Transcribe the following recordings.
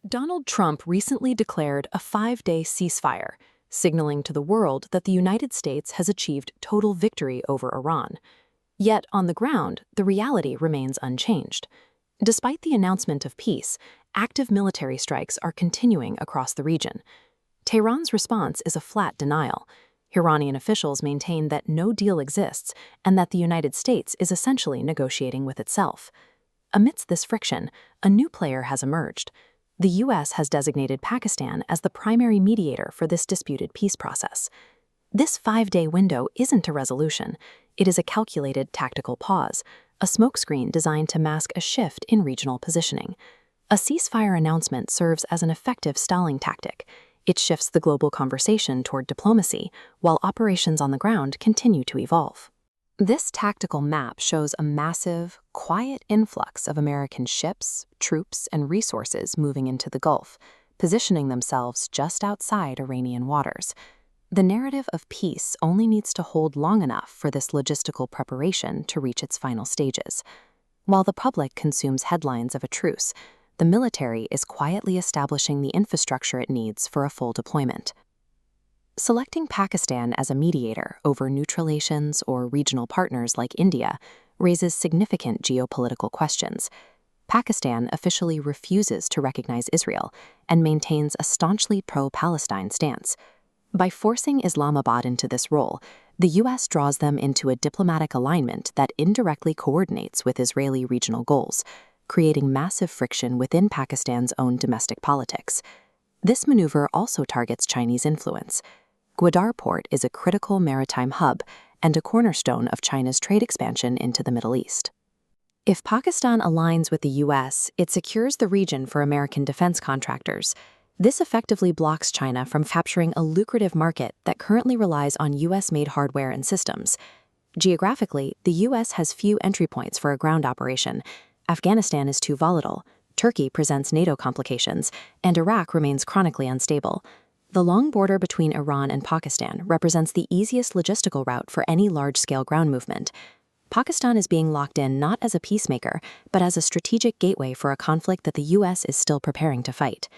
Donald Trump recently declared a 5-day ceasefire, signaling to the world that the United States has achieved total victory over Iran. Yet, on the ground, the reality remains unchanged. Despite the announcement of peace, active military strikes are continuing across the region. Tehran's response is a flat denial. Iranian officials maintain that no deal exists and that the United States is essentially negotiating with itself. Amidst this friction, a new player has emerged. The U.S. has designated Pakistan as the primary mediator for this disputed peace process. This 5-day window isn't a resolution. It is a calculated tactical pause, a smokescreen designed to mask a shift in regional positioning. A ceasefire announcement serves as an effective stalling tactic. It shifts the global conversation toward diplomacy, while operations on the ground continue to evolve. This tactical map shows a massive, quiet influx of American ships, troops, and resources moving into the Gulf, positioning themselves just outside Iranian waters. The narrative of peace only needs to hold long enough for this logistical preparation to reach its final stages. While the public consumes headlines of a truce, the military is quietly establishing the infrastructure it needs for a full deployment. Selecting Pakistan as a mediator over neutral nations or regional partners like India raises significant geopolitical questions. Pakistan officially refuses to recognize Israel and maintains a staunchly pro-Palestine stance. By forcing Islamabad into this role, the U.S. draws them into a diplomatic alignment that indirectly coordinates with Israeli regional goals, creating massive friction within Pakistan's own domestic politics. This maneuver also targets Chinese influence. Gwadar Port is a critical maritime hub and a cornerstone of China's trade expansion into the Middle East. If Pakistan aligns with the U.S., it secures the region for American defense contractors. This effectively blocks China from capturing a lucrative market that currently relies on U.S.-made hardware and systems. Geographically, the U.S. has few entry points for a ground operation. Afghanistan is too volatile, Turkey presents NATO complications, and Iraq remains chronically unstable. The long border between Iran and Pakistan represents the easiest logistical route for any large-scale ground movement. Pakistan is being locked in not as a peacemaker, but as a strategic gateway for a conflict that the U.S. is still preparing to fight.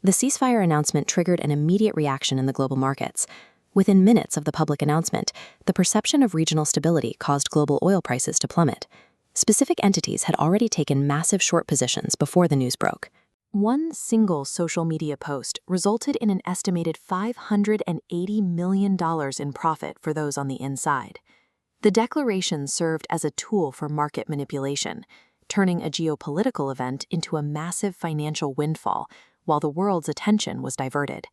The ceasefire announcement triggered an immediate reaction in the global markets. Within minutes of the public announcement, the perception of regional stability caused global oil prices to plummet. Specific entities had already taken massive short positions before the news broke. One single social media post resulted in an estimated $580 million in profit for those on the inside. The declaration served as a tool for market manipulation, turning a geopolitical event into a massive financial windfall while the world's attention was diverted.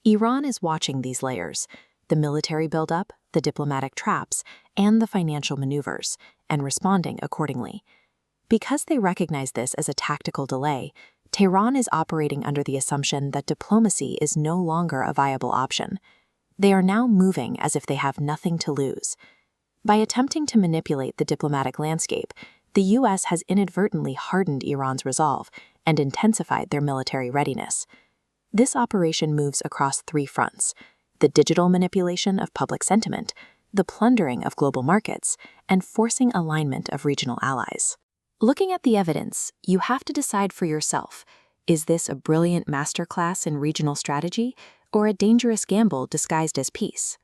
Iran is watching these layers, the military buildup, the diplomatic traps, and the financial maneuvers, and responding accordingly. Because they recognize this as a tactical delay, Tehran is operating under the assumption that diplomacy is no longer a viable option. They are now moving as if they have nothing to lose. By attempting to manipulate the diplomatic landscape, the U.S. has inadvertently hardened Iran's resolve and intensified their military readiness. This operation moves across 3 fronts: the digital manipulation of public sentiment, the plundering of global markets, and forcing alignment of regional allies. Looking at the evidence, you have to decide for yourself, is this a brilliant masterclass in regional strategy or a dangerous gamble disguised as peace?